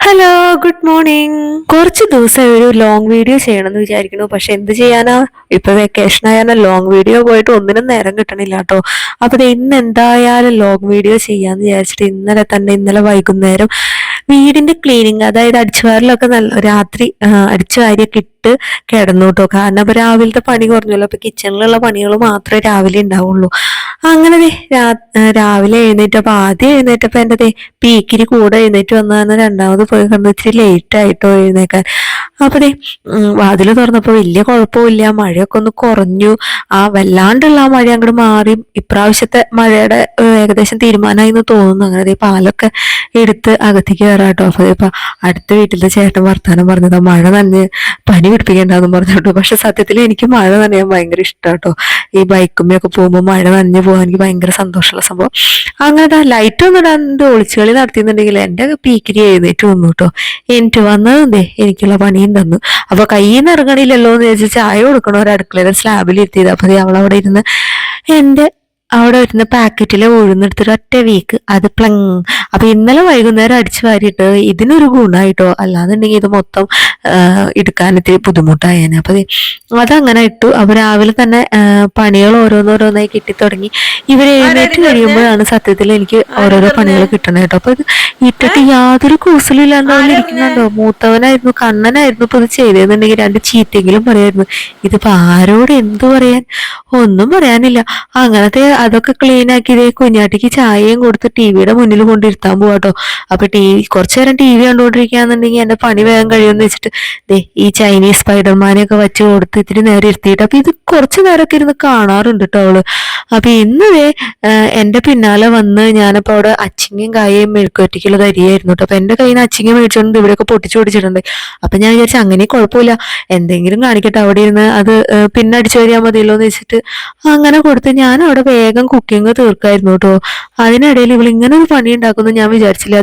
Hello, good morning. കുറച്ച് ദിവസം ഒരു ലോങ് വീഡിയോ ചെയ്യണമെന്ന് വിചാരിക്കുന്നു. പക്ഷെ എന്ത് ചെയ്യാനാ, ഇപ്പൊ വെക്കേഷൻ ആയാലും ലോങ് വീഡിയോ പോയിട്ട് ഒന്നിനും നേരം കിട്ടണില്ല കേട്ടോ. അപ്പൊ ഇന്ന് എന്തായാലും ലോങ് വീഡിയോ ചെയ്യാന്ന് വിചാരിച്ചിട്ട് ഇന്നലെ വൈകുന്നേരം വീടിന്റെ ക്ലീനിങ്, അതായത് അടിച്ചുവാരലൊക്കെ നല്ല രാത്രി അടിച്ചു വാരിയൊക്കെ ഇട്ട് കിടന്നു കേട്ടോ. കാരണം അപ്പൊ രാവിലത്തെ പണി കുറഞ്ഞല്ലോ. അപ്പൊ കിച്ചണിലുള്ള പണികൾ മാത്രമേ രാവിലെ ഉണ്ടാവുള്ളൂ. അങ്ങനെ രാവിലെ എഴുന്നേറ്റപ്പോ എന്റെ പീക്കിരി കൂടെ എഴുന്നേറ്റ് വന്നാന്ന് രണ്ടാമത് പോയി കണ്ടു. ഇച്ചിരി ലേറ്റ് ആയിട്ടോ എഴുന്നേക്കാൻ. അപ്പൊ വാതില് തുറന്നപ്പോ വലിയ കുഴപ്പമില്ല, മഴയൊക്കെ ഒന്ന് കുറഞ്ഞു. വല്ലാണ്ടുള്ള ആ മഴ അങ്ങോട്ട് മാറി. ഇപ്രാവശ്യത്തെ മഴയുടെ ഏകദേശം തീരുമാനമായി എന്ന് തോന്നുന്നു. അങ്ങനെ പാലൊക്കെ എടുത്ത് അകത്തേക്ക് കയറാട്ടോ. അപ്പൊ ഇപ്പൊ അടുത്ത വീട്ടിലെ ചേട്ടൻ വർത്താനം പറഞ്ഞതാ, മഴ നനഞ്ഞ് പനി പിടിപ്പിക്കണ്ടെന്ന് പറഞ്ഞോട്ടോ. പക്ഷെ സത്യത്തിൽ എനിക്ക് മഴ നനയാൻ ഭയങ്കര ഇഷ്ടാട്ടോ. ഈ ബൈക്കുമ്മയൊക്കെ പോകുമ്പോൾ മഴ നനഞ്ഞു പോകാൻ എനിക്ക് ഭയങ്കര സന്തോഷമുള്ള സംഭവം. അങ്ങനെ ലൈറ്റ് ഒന്നും ഇടാണ്ട് ഒളിച്ചുകളി നടത്തിയെന്നുണ്ടെങ്കിൽ എന്റെ പീക്കിരി എഴുന്നേറ്റ് വന്നു കേട്ടോ. എനിക്ക് വന്നതേ എനിക്കുള്ള പണിയും തന്നു. അപ്പൊ കയ്യിൽ നിന്ന് ഇറങ്ങണില്ലല്ലോ എന്ന് ചോദിച്ചാൽ ചായ കൊടുക്കണ ഒരു അടുക്കളയുടെ സ്ലാബിൽ ഇരുത്തിയത്. അപ്പൊ അവളവിടെ ഇരുന്ന് അവിടെ വരുന്ന പാക്കറ്റിലെ ഉഴുന്നെടുത്തിട്ട് ഒറ്റ വീക്ക് അത് പ്ലങ്. അപ്പൊ ഇന്നലെ വൈകുന്നേരം അടിച്ചു വാരിയിട്ട് ഇതിനൊരു ഗുണമായിട്ടോ. അല്ലാന്നുണ്ടെങ്കിൽ ഇത് മൊത്തം എടുക്കാൻ ഇത്തിരി ബുദ്ധിമുട്ടായേനെ. അപ്പൊ അതങ്ങനെ ഇട്ടു. അപ്പൊ രാവിലെ തന്നെ പണികൾ ഓരോന്നോരോന്നായി കിട്ടിത്തുടങ്ങി. ഇവര് എഴുന്നേറ്റ് കഴിയുമ്പോഴാണ് സത്യത്തിൽ എനിക്ക് ഓരോരോ പണികൾ കിട്ടണേ കേട്ടോ. അപ്പൊ ഇത് ഇട്ടിട്ട് യാതൊരു കൂസലും ഇല്ലാണ്ടവന്ന് ഇരിക്കുന്നുണ്ടോ. മൂത്തവനായിരുന്നു, കണ്ണനായിരുന്നു ഇപ്പൊ ഇത് ചെയ്തതെന്നുണ്ടെങ്കിൽ രണ്ട് ചീത്തെങ്കിലും പറയായിരുന്നു. ഇതിപ്പോ ആരോട് എന്തു പറയാൻ, ഒന്നും പറയാനില്ല. അങ്ങനത്തെ അതൊക്കെ ക്ലീൻ ആക്കി കുഞ്ഞാട്ടിക്ക് ചായയും കൊടുത്ത് ടിവിയുടെ മുന്നിൽ കൊണ്ടിരുത്താൻ പോവാട്ടോ. അപ്പൊ കുറച്ചു നേരം ടി വി കണ്ടുകൊണ്ടിരിക്കുകയാണെന്നുണ്ടെങ്കിൽ എന്റെ പണി വേഗം കഴിയുമെന്ന് വെച്ചിട്ട് ഈ ചൈനീസ് സ്പൈഡർമാനെയൊക്കെ വെച്ച് കൊടുത്ത് ഇത്തിരി നേരം ഇരുത്തിയിട്ട് അപ്പൊ ഇത് കുറച്ചു നേരമൊക്കെ ഇരുന്ന് കാണാറുണ്ട് കേട്ടോ അവള്. അപ്പൊ ഇന്ന് എന്റെ പിന്നാലെ വന്ന് ഞാനപ്പോ അവിടെ അച്ചിങ്ങയും കായയും മെഴുക്കുവരട്ടിക്കുള്ളത് അരിയായിരുന്നു കേട്ടോ. അപ്പൊ എന്റെ കയ്യിൽ നിന്ന് അച്ചിങ്ങ മേടിച്ചോണ്ട് ഇവിടെയൊക്കെ പൊട്ടിച്ചു പൊടിച്ചിട്ടുണ്ട്. അപ്പൊ ഞാൻ വിചാരിച്ചു അങ്ങനെ കുഴപ്പമില്ല, എന്തെങ്കിലും കാണിക്കട്ടെ, അവിടെ ഇരുന്ന് അത് പിന്നെ അടിച്ചു വരിയാൽ മതിയല്ലോ എന്ന് വെച്ചിട്ട് അങ്ങനെ കൊടുത്ത് ഞാൻ അവിടെ വേഗം കുക്കിംഗ് തീർക്കായിരുന്നു കേട്ടോ. അതിനിടയിൽ ഇവളിങ്ങനെ ഒരു പണി ഉണ്ടാക്കുന്നു ഞാൻ വിചാരിച്ചില്ല.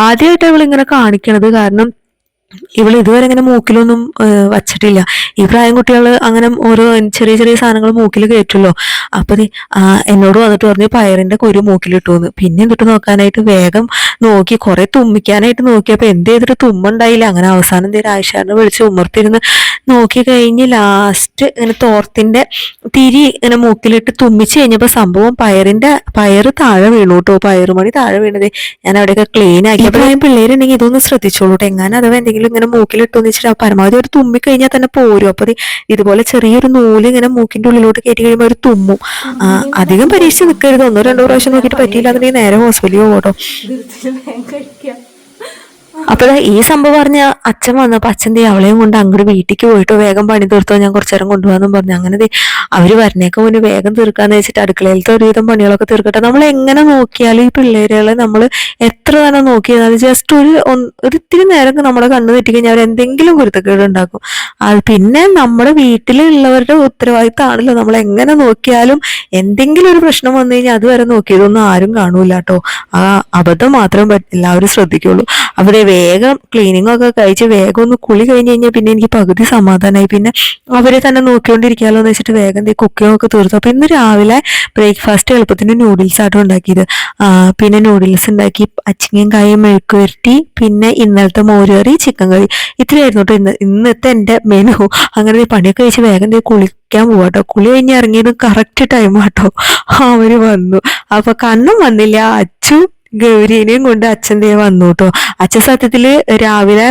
ആദ്യമായിട്ടാണ് ഇവളിങ്ങനെ കാണിക്കണത്. കാരണം ഇവൾ ഇതുവരെ ഇങ്ങനെ മൂക്കിലൊന്നും വച്ചിട്ടില്ല. ഈ പ്രായം കുട്ടികൾ അങ്ങനെ ഓരോ ചെറിയ ചെറിയ സാധനങ്ങൾ മൂക്കിൽ കയറ്റുമല്ലോ. അപ്പൊ എന്നോട് വന്നിട്ട് പറഞ്ഞു പയറിന്റെ കുരു മൂക്കിലിട്ടുന്ന്. പിന്നെ എന്നിട്ട് നോക്കാനായിട്ട് വേഗം നോക്കി, കുറെ തുമ്മിക്കാനായിട്ട് നോക്കിയപ്പോ എന്ത് ചെയ്തിട്ട് തുമ്മുണ്ടായില്ല. അങ്ങനെ അവസാനം ആയിഷാറിനെ വിളിച്ച് ഉമ്മർത്തിരുന്ന് നോക്കി കഴിഞ്ഞ് ലാസ്റ്റ് ഇങ്ങനെ തോർത്തിന്റെ തിരി ഇങ്ങനെ മൂക്കിലിട്ട് തുമ്മിച്ച് കഴിഞ്ഞപ്പോ സംഭവം പയറ് താഴെ വീണു കേട്ടോ. പയറുമണി താഴെ വീണത് ഞാൻ അവിടെയൊക്കെ ക്ലീൻ ആക്കി. അപ്പൊ പിള്ളേരുണ്ടെങ്കിൽ ഇതൊന്ന് ശ്രദ്ധിച്ചോളൂ. എങ്ങനെ അഥവാ എന്തെങ്കിലും ഇങ്ങനെ മൂക്കിലിട്ടോന്ന് വെച്ചിട്ട് പരമാവധി ഒരു തുമ്മി കഴിഞ്ഞാൽ തന്നെ പോരും. അപ്പൊ ഇതുപോലെ ചെറിയൊരു നൂല് ഇങ്ങനെ മൂക്കിന്റെ ഉള്ളിലോട്ട് കയറ്റി കഴിയുമ്പോൾ ഒരു തുമ്മും. അധികം പരീക്ഷിച്ച് നിൽക്കരുത്. 1-2 പ്രാവശ്യം നോക്കിയിട്ട് പറ്റിയില്ല എന്നുണ്ടെങ്കിൽ നേരെ ഹോസ്പിറ്റലിൽ പോകട്ടോ. അപ്പൊ ഈ സംഭവം പറഞ്ഞ അച്ഛൻ വന്നപ്പോ അച്ഛൻ അവളെയും കൊണ്ട് അങ്ങോട്ട് വീട്ടിലേക്ക് പോയിട്ടോ. വേഗം പണി തീർത്തോ, ഞാൻ കുറച്ചു നേരം കൊണ്ടുപോകാന്നും പറഞ്ഞു. അങ്ങനെ അവര് വരണേക്ക് മുന്നേ വേഗം തീർക്കാന്ന് വെച്ചിട്ട് അടുക്കളയിലത്തെ ഒരുവിധം പണികളൊക്കെ തീർക്കട്ടെ. നമ്മൾ എങ്ങനെ നോക്കിയാലും ഈ പിള്ളേരുകളെ നമ്മൾ എത്ര തന്നെ നോക്കിയാൽ ജസ്റ്റ് ഒരു ഇത്തിരി നേരം നമ്മുടെ കണ്ണ് തെറ്റിക്കഴിഞ്ഞാൽ അവർ എന്തെങ്കിലും കുരുത്തക്കേട് ഉണ്ടാക്കും. പിന്നെ നമ്മുടെ വീട്ടിലുള്ളവരുടെ ഉത്തരവാദിത്തമാണല്ലോ. നമ്മൾ എങ്ങനെ നോക്കിയാലും എന്തെങ്കിലും ഒരു പ്രശ്നം വന്നു കഴിഞ്ഞാൽ അതുവരെ നോക്കിയതൊന്നും ആരും കാണൂല കേട്ടോ. അബദ്ധം മാത്രം എല്ലാവരും ശ്രദ്ധിക്കുള്ളൂ. അവിടെ വേഗം ക്ലീനിങ് ഒക്കെ കഴിച്ച് വേഗം ഒന്ന് കുളി കഴിഞ്ഞ് കഴിഞ്ഞാൽ പിന്നെ എനിക്ക് പകുതി സമാധാനമായി. പിന്നെ അവരെ തന്നെ നോക്കിക്കൊണ്ടിരിക്കാമല്ലോ എന്ന് വെച്ചിട്ട് വേഗം കുക്കിംഗ് ഒക്കെ തീർത്തു. അപ്പൊ ഇന്ന് രാവിലെ ബ്രേക്ക്ഫാസ്റ്റ് എളുപ്പത്തിന് നൂഡിൽസ് ആട്ടോ ഉണ്ടാക്കിയത്. പിന്നെ നൂഡിൽസ് ഉണ്ടാക്കി, അച്ചിങ്ങയും കായും മെഴുക്ക് വരട്ടി, പിന്നെ ഇന്നലത്തെ മോരുകറി, ചിക്കൻ കറി, ഇത്രയായിരുന്നു കേട്ടോ ഇന്നത്തെ എന്റെ മെനു. അങ്ങനെ പണിയൊക്കെ കഴിച്ച് വേഗം കുളിക്കാൻ പോവാട്ടോ. കുളി കഴിഞ്ഞ് ഇറങ്ങിയത് കറക്റ്റ് ടൈം ആട്ടോ. അവര് വന്നു. അപ്പൊ കണ്ണും വന്നില്ല, അച്ചു ഗൗരീനെയും കൊണ്ട് അച്ഛൻ വന്നു കേട്ടോ. അച്ഛൻ സത്യത്തില് രാവിലെ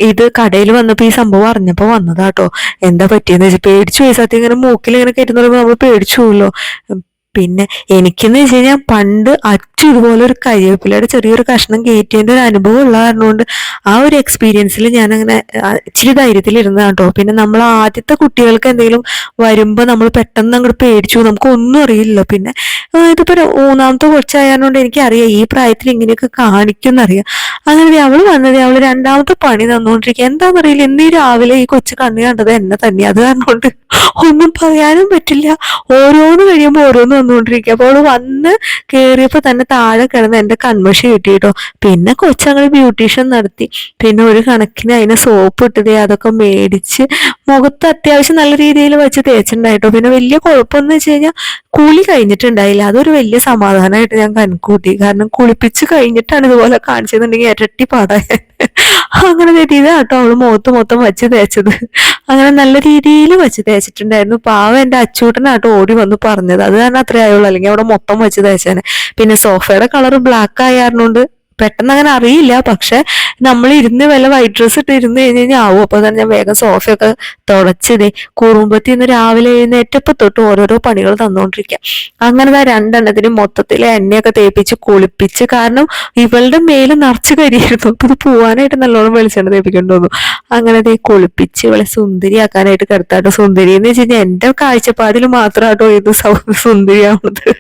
ഇത് കടയിൽ വന്നപ്പോ ഈ സംഭവം അറിഞ്ഞപ്പോ വന്നതാട്ടോ. എന്താ പറ്റിയെന്ന് വെച്ചാൽ പേടിച്ചു പോയി. സത്യം ഇങ്ങനെ മൂക്കിൽ ഇങ്ങനെ കയറ്റുന്ന പറയുമ്പോ നമ്മൾ പേടിച്ചു പോവല്ലോ. പിന്നെ എനിക്കെന്ന് വെച്ച് കഴിഞ്ഞാൽ പണ്ട് അച്ചു ഇതുപോലെ ഒരു കരിവേപ്പിലയുടെ ചെറിയൊരു കഷ്ണം കയറ്റിയതിന്റെ ഒരു അനുഭവം ഉള്ള കാരണം കൊണ്ട് ആ ഒരു എക്സ്പീരിയൻസിൽ ഞാൻ അങ്ങനെ ഇച്ചിരി ധൈര്യത്തിൽ ഇരുന്നതാണ് കേട്ടോ. പിന്നെ നമ്മൾ ആദ്യത്തെ കുട്ടികൾക്ക് എന്തെങ്കിലും വരുമ്പോ നമ്മൾ പെട്ടെന്ന് അങ്ങോട്ട് പേടിച്ചു, നമുക്ക് ഒന്നും അറിയില്ലല്ലോ. പിന്നെ ഇതിപ്പോ 3ാമത്തെ കൊച്ചായതുകൊണ്ട് എനിക്കറിയാം ഈ പ്രായത്തിൽ ഇങ്ങനെയൊക്കെ കാണിക്കുന്നറിയാം. അങ്ങനെ അവള് വന്നത് അവള് 2ാമത്തെ പണി തന്നുകൊണ്ടിരിക്കുക. എന്താണെന്നറിയില്ല, ഇന്ന് രാവിലെ ഈ കൊച്ചു കണ്ണു കണ്ടത് എന്നെ തന്നെ. അത് കാരണം കൊണ്ട് ഒന്നും പറയാനും പറ്റില്ല. ഓരോന്ന് കഴിയുമ്പോൾ ഓരോന്ന് വന്നുകൊണ്ടിരിക്കുക. അപ്പോൾ അവള് വന്ന് കേറിയപ്പോ തന്നെ താഴെ കിടന്ന് എന്റെ കൺമഷി കിട്ടിയിട്ടോ. പിന്നെ കൊച്ചങ്ങള് ബ്യൂട്ടീഷ്യൻ നടത്തി. പിന്നെ ഒരു കണക്കിന് അതിന് സോപ്പ് ഇട്ടതേ അതൊക്കെ മേടിച്ച് മുഖത്ത് അത്യാവശ്യം നല്ല രീതിയിൽ വെച്ച് തേച്ചിട്ടുണ്ടായിട്ടോ. പിന്നെ വലിയ കുഴപ്പമെന്ന് വെച്ച് കഴിഞ്ഞാൽ കുളി കഴിഞ്ഞിട്ടുണ്ടായില്ല. അതൊരു വലിയ സമാധാനമായിട്ട് ഞാൻ കണക്കൂട്ടി. കാരണം കുളിപ്പിച്ച് കഴിഞ്ഞിട്ടാണ് ഇതുപോലെ കാണിച്ചതെന്നുണ്ടെങ്കിൽ ഇരട്ടി പാടായ അങ്ങനെ തെറ്റിയത് കേട്ടോ അവള് മുഖത്ത് മൊത്തം വെച്ച് തേച്ചത്. അങ്ങനെ നല്ല രീതിയിൽ വെച്ച് തേച്ചിട്ടുണ്ടായിരുന്നു. പാവം എന്റെ അച്ചൂട്ടനാട്ടോ ഓടി വന്ന് പറഞ്ഞത്. അത് കാരണം അത്രേ ആയുള്ളൂ, അല്ലെങ്കിൽ അവിടെ മൊത്തം വെച്ച് തേച്ചേനെ. പിന്നെ സോഫയുടെ കളർ ബ്ലാക്ക് ആയതുകൊണ്ട് പെട്ടെന്ന് അങ്ങനെ അറിയില്ല. പക്ഷെ നമ്മൾ ഇരുന്ന് വല്ല വൈറ്റ് ഡ്രസ് ഇട്ട് ഇരുന്ന് കഴിഞ്ഞാൽ ആവും. അപ്പൊ തന്നെ ഞാൻ വേഗം സോഫയൊക്കെ തുടച്ചതേ കുറുമ്പത്തി ഇന്ന് രാവിലെ എഴുന്നേറ്റപ്പോ തൊട്ട് ഓരോരോ പണികൾ തന്നോണ്ടിരിക്കുക. അങ്ങനെ രണ്ടെണ്ണത്തിന് മൊത്തത്തിൽ എണ്ണയൊക്കെ തേപ്പിച്ച് കുളിപ്പിച്ച്. കാരണം ഇവളുടെ മേല് നിറച്ച് കരിയായിരുന്നു. അപ്പൊ ഇത് പോവാനായിട്ട് നല്ലോണം വെളിച്ചെണ്ണ തേപ്പിക്കേണ്ടി വന്നു. അങ്ങനെ കുളിപ്പിച്ച് ഇവളെ സുന്ദരിയാക്കാനായിട്ട് കിടത്താട്ടോ. സുന്ദരി എന്ന് വെച്ച് കഴിഞ്ഞാൽ എന്റെ കാഴ്ചപ്പാടിൽ മാത്രമാട്ടോ ഇത് സുന്ദരിയാവുന്നത്.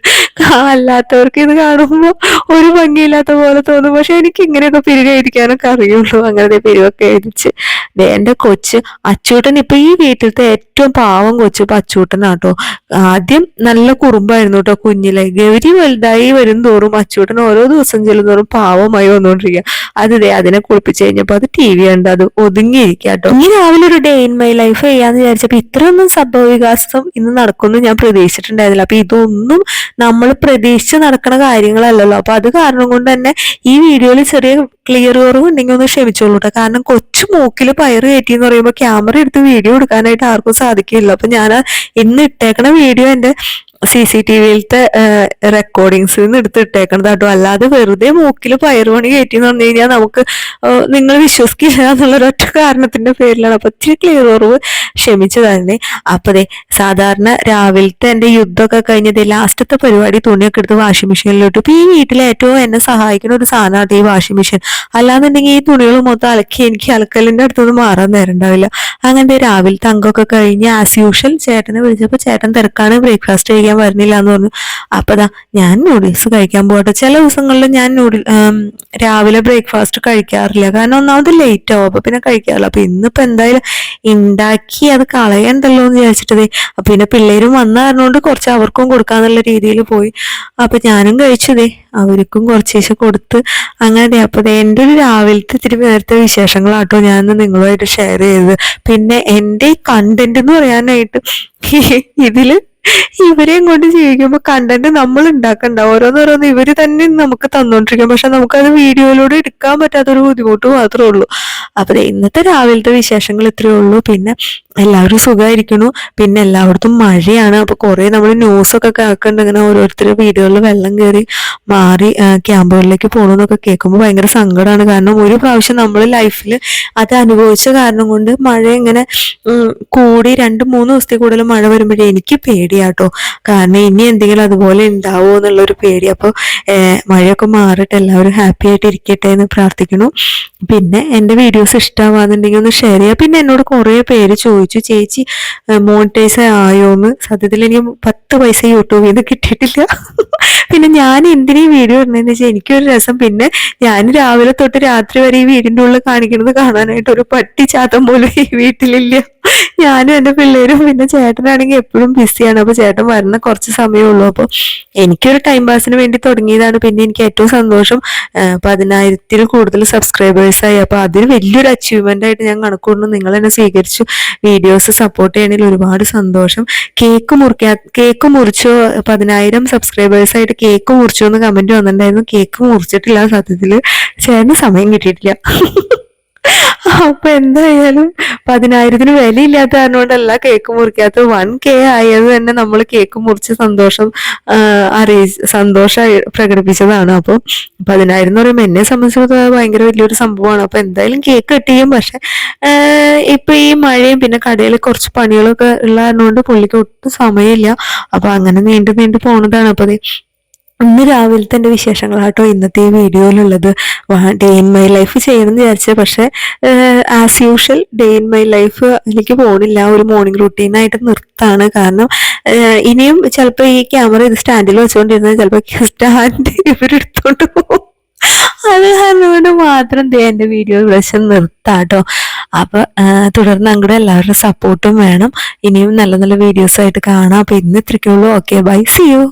അല്ലാത്തവർക്ക് ഇത് കാണുമ്പോ ഒരു ഭംഗിയില്ലാത്ത പോലെ തോന്നും. പക്ഷെ എനിക്ക് ഇങ്ങനെയൊക്കെ പിരികഴിക്കാനൊക്കെ അറിയുള്ളൂ. അങ്ങനെ പിരിവൊക്കെ എഴുതിച്ച് എന്റെ കൊച്ച് അച്ചൂട്ടൻ ഇപ്പൊ ഈ വീട്ടിലത്തെ ഏറ്റവും പാവം കൊച്ച് ഇപ്പൊ അച്ചൂട്ടനാട്ടോ. ആദ്യം നല്ല കുറുമ്പായിരുന്നു കേട്ടോ കുഞ്ഞിലെ. ഗൗരി വലുതായി വരും തോറും അച്ചൂട്ടൻ ഓരോ ദിവസം ചെല്ലുന്നോറും പാവമായി വന്നോണ്ടിരിക്കുക. അതിനെ കുളിപ്പിച്ച് കഴിഞ്ഞപ്പോ അത് TV ഉണ്ട്, അത് ഒതുങ്ങിയിരിക്കുക കേട്ടോ. ഇനി രാവിലെ ഒരു ഡേ ഇൻ മൈ ലൈഫ് ചെയ്യാന്ന് വിചാരിച്ചപ്പോ ഇത്രയൊന്നും സംഭവവികാസം ഇന്ന് നടക്കുമെന്ന് ഞാൻ പ്രതീക്ഷിച്ചിട്ടുണ്ടായിരുന്നില്ല. അപ്പൊ ഇതൊന്നും നമ്മൾ പ്രതീക്ഷിച്ച് നടക്കുന്ന കാര്യങ്ങളല്ലല്ലോ. അപ്പൊ അത് കാരണം കൊണ്ട് തന്നെ ഈ വീഡിയോയിൽ ചെറിയ ക്ലിയർ കുറവ് ഉണ്ടെങ്കിൽ ഒന്ന് ക്ഷമിച്ചോളൂ കേട്ടോ. കാരണം കൊച്ചു മൂക്കിൽ പയറ് കയറ്റി എന്ന് പറയുമ്പോൾ ക്യാമറ എടുത്ത് വീഡിയോ എടുക്കാനായിട്ട് ആർക്കും സാധിക്കില്ല. അപ്പൊ ഞാൻ ഇന്ന് ഇട്ടേക്കണ വീഡിയോ എന്റെ CCTVയിലത്തെ റെക്കോർഡിങ്സിൽ നിന്ന് എടുത്തിട്ടേക്കണത് കേട്ടോ. അല്ലാതെ വെറുതെ മൂക്കിൽ പയറുപണി കയറ്റി എന്ന് പറഞ്ഞു കഴിഞ്ഞാൽ നമുക്ക് നിങ്ങൾ വിശ്വസിക്കില്ല എന്നുള്ളൊരൊറ്റ കാരണത്തിന്റെ പേരിലാണ്. അപ്പൊ ഇത്തിരി ക്ലിയർ കുറവ് ക്ഷമിച്ചു തന്നെ. അപ്പതേ സാധാരണ രാവിലത്തെ എന്റെ യുദ്ധമൊക്കെ കഴിഞ്ഞത് ലാസ്റ്റത്തെ പരിപാടി തുണിയൊക്കെ എടുത്ത് വാഷിംഗ് മെഷീനിലോട്ട്. ഇപ്പൊ ഈ വീട്ടിലെ ഏറ്റവും എന്നെ സഹായിക്കുന്ന ഒരു സാധനമാണ് ഈ വാഷിംഗ് മെഷീൻ. അല്ലാന്നുണ്ടെങ്കിൽ ഈ തുണികൾ മൊത്തം അലക്കി എനിക്ക് അലക്കലിന്റെ അടുത്തൊന്നും മാറാൻ നേരം ഉണ്ടാവില്ല. അങ്ങനത്തെ രാവിലത്തെ അംഗമൊക്കെ കഴിഞ്ഞ് ആസ് യൂഷ്വൽ ചേട്ടനെ വിളിച്ചപ്പോ ചേട്ടൻ തിരക്കാണ്, ബ്രേക്ക്ഫാസ്റ്റ് കഴിക്കാൻ വരുന്നില്ല എന്ന് പറഞ്ഞു. അപ്പതാ ഞാൻ നൂഡിൽസ് കഴിക്കാൻ പോകട്ടെ. ചില ദിവസങ്ങളിൽ ഞാൻ രാവിലെ ബ്രേക്ക്ഫാസ്റ്റ് കഴിക്കാറില്ല. കാരണം ഒന്നാമത് ലേറ്റ് ആവും, അപ്പൊ പിന്നെ കഴിക്കാറില്ല. അപ്പൊ ഇന്നിപ്പോ എന്തായാലും ഉണ്ടാക്കി അത് കളയണ്ടല്ലോ എന്ന് വിചാരിച്ചിട്ടതേ. അപ്പൊ പിന്നെ പിള്ളേരും വന്ന കാരണോണ്ട് കുറച്ച് അവർക്കും കൊടുക്കാന്നുള്ള രീതിയിൽ പോയി. അപ്പൊ ഞാനും കഴിച്ചതേ, അവർക്കും കുറച്ചേശ്ശെ കൊടുത്ത്. അങ്ങനെ അപ്പൊ എൻ്റെ ഒരു രാവിലത്തെ ഇത്തിരി നേരത്തെ വിശേഷങ്ങളാട്ടോ ഞാൻ നിങ്ങളുമായിട്ട് ഷെയർ ചെയ്തത്. പിന്നെ എൻ്റെ ഈ കണ്ടന്റ് എന്ന് പറയാനായിട്ട് ഇതില് ഇവരെയും കൊണ്ട് ജീവിക്കുമ്പോ കണ്ടന്റ് നമ്മൾ ഉണ്ടാക്കണ്ട, ഓരോന്നോരോന്ന് ഇവര് തന്നെ നമുക്ക് തന്നോണ്ടിരിക്കും. പക്ഷെ നമുക്കത് വീഡിയോയിലൂടെ എടുക്കാൻ പറ്റാത്തൊരു ബുദ്ധിമുട്ട് മാത്രമേ ഉള്ളൂ. അപ്പൊ ഇന്നത്തെ രാവിലത്തെ വിശേഷങ്ങൾ ഇത്രയേ ഉള്ളൂ. പിന്നെ എല്ലാവരും സുഖമായിരിക്കണു. പിന്നെ എല്ലായിടത്തും മഴയാണ്. അപ്പൊ കുറെ നമ്മൾ ന്യൂസൊക്കെ കേൾക്കുന്നുണ്ട്, ഇങ്ങനെ ഓരോരുത്തർ വീടുകളിൽ വെള്ളം കയറി മാറി ക്യാമ്പുകളിലേക്ക് പോകണമെന്നൊക്കെ കേൾക്കുമ്പോൾ ഭയങ്കര സങ്കടമാണ്. കാരണം ഒരു പ്രാവശ്യം നമ്മൾ ലൈഫിൽ അത് അനുഭവിച്ച കാരണം കൊണ്ട് മഴ ഇങ്ങനെ കൂടി 2-3 ദിവസത്തിൽ കൂടുതൽ മഴ വരുമ്പോഴേ എനിക്ക് പേടിയാട്ടോ. കാരണം ഇനി എന്തെങ്കിലും അതുപോലെ ഉണ്ടാവോ എന്നുള്ളൊരു പേടി. അപ്പോൾ മഴയൊക്കെ മാറിയിട്ട് എല്ലാവരും ഹാപ്പി ആയിട്ട് ഇരിക്കട്ടെ എന്ന് പ്രാർത്ഥിക്കുന്നു. പിന്നെ എൻ്റെ വീഡിയോസ് ഇഷ്ടമാകുന്നുണ്ടെങ്കിൽ ഒന്ന് ഷെയർ ചെയ്യുക. പിന്നെ എന്നോട് കുറേ പേര് ചോദിച്ചു, ചേച്ചി മോണിറ്റൈസ് ആയോന്ന്. സത്യത്തിൽ എനിക്ക് 10 പൈസ യൂട്യൂബിൽ നിന്ന് കിട്ടിയിട്ടില്ല. പിന്നെ ഞാൻ എന്തിനീ വീഡിയോ ഇടുന്നതെന്ന് വെച്ചാൽ എനിക്കൊരു രസം. പിന്നെ ഞാൻ രാവിലെ തൊട്ട് രാത്രി വരെ ഈ വീടിൻ്റെ ഉള്ളിൽ കാണിക്കുന്നത് കാണാനായിട്ട് ഒരു പട്ടി ചാത്തം പോലും ഈ വീട്ടിലില്ല. ഞാനും എൻ്റെ പിള്ളേരും. പിന്നെ ചേട്ടനാണെങ്കിൽ എപ്പോഴും ബിസിയാണ്. അപ്പൊ ചേട്ടൻ വരുന്ന കുറച്ച് സമയമുള്ളൂ. അപ്പോൾ എനിക്കൊരു ടൈം പാസിന് വേണ്ടി തുടങ്ങിയതാണ്. പിന്നെ എനിക്ക് ഏറ്റവും സന്തോഷം 10,000-ൽ കൂടുതൽ സബ്സ്ക്രൈബേഴ്സായി. അപ്പൊ അതിന് വലിയൊരു അച്ചീവ്മെന്റ് ആയിട്ട് ഞാൻ കണക്കൂടുന്നു. നിങ്ങൾ എന്നെ സ്വീകരിച്ചു, വീഡിയോസ് സപ്പോർട്ട് ചെയ്യണതിൽ ഒരുപാട് സന്തോഷം. കേക്ക് മുറിച്ചോ, 10,000 സബ്സ്ക്രൈബേഴ്സായിട്ട് കേക്ക് മുറിച്ചോ എന്ന് കമന്റ് വന്നിട്ടുണ്ടായിരുന്നു. കേക്ക് മുറിച്ചിട്ടില്ല. സത്യത്തില് ചേട്ടന് സമയം കിട്ടിയിട്ടില്ല. അപ്പൊ എന്തായാലും 10,000-ന് വിലയില്ലാത്ത കാരണം കൊണ്ടല്ല കേക്ക് മുറിക്കാത്ത. 1K ആയത് തന്നെ നമ്മൾ കേക്ക് മുറിച്ച് സന്തോഷം പ്രകടിപ്പിച്ചതാണ്. അപ്പൊ 10,000 എന്ന് പറയുമ്പോൾ എന്നെ സംബന്ധിച്ചിടത്തോളം ഭയങ്കര വലിയൊരു സംഭവമാണ്. അപ്പൊ എന്തായാലും കേക്ക് കട്ടിയും. പക്ഷെ ഇപ്പൊ ഈ മഴയും പിന്നെ കടയിൽ കുറച്ച് പണികളൊക്കെ ഉള്ള കാരണം കൊണ്ട് പുള്ളിക്ക് ഒട്ടും സമയമില്ല. അപ്പൊ അങ്ങനെ നീണ്ടു പോണതാണ്. അപ്പൊ ഇന്ന് രാവിലത്തെ എൻ്റെ വിശേഷങ്ങളാട്ടോ ഇന്നത്തെ ഈ വീഡിയോയിലുള്ളത്. ഡേ ഇൻ മൈ ലൈഫ് ചെയ്യണമെന്ന് വിചാരിച്ചത്, പക്ഷെ as usual day in my life എനിക്ക് പോണില്ല. ഒരു മോർണിംഗ് റുട്ടീനായിട്ട് നിർത്താണ്. കാരണം ഇനിയും ചിലപ്പോൾ ഈ ക്യാമറ ഇത് സ്റ്റാൻഡിൽ വെച്ചുകൊണ്ടിരുന്നത് ചിലപ്പോൾ സ്റ്റാൻഡ് ഇവരെടുത്തോണ്ട് പോകും. അത് കാരണം മാത്രം എൻ്റെ വീഡിയോ വിളിച്ച് നിർത്താട്ടോ. അപ്പൊ തുടർന്ന് അങ്ങോട്ട് എല്ലാവരുടെ സപ്പോർട്ടും വേണം. ഇനിയും നല്ല നല്ല വീഡിയോസ് ആയിട്ട് കാണാം. അപ്പൊ ഇന്ന് ഇത്രയ്ക്കുള്ളൂ. Okay, bye, see U.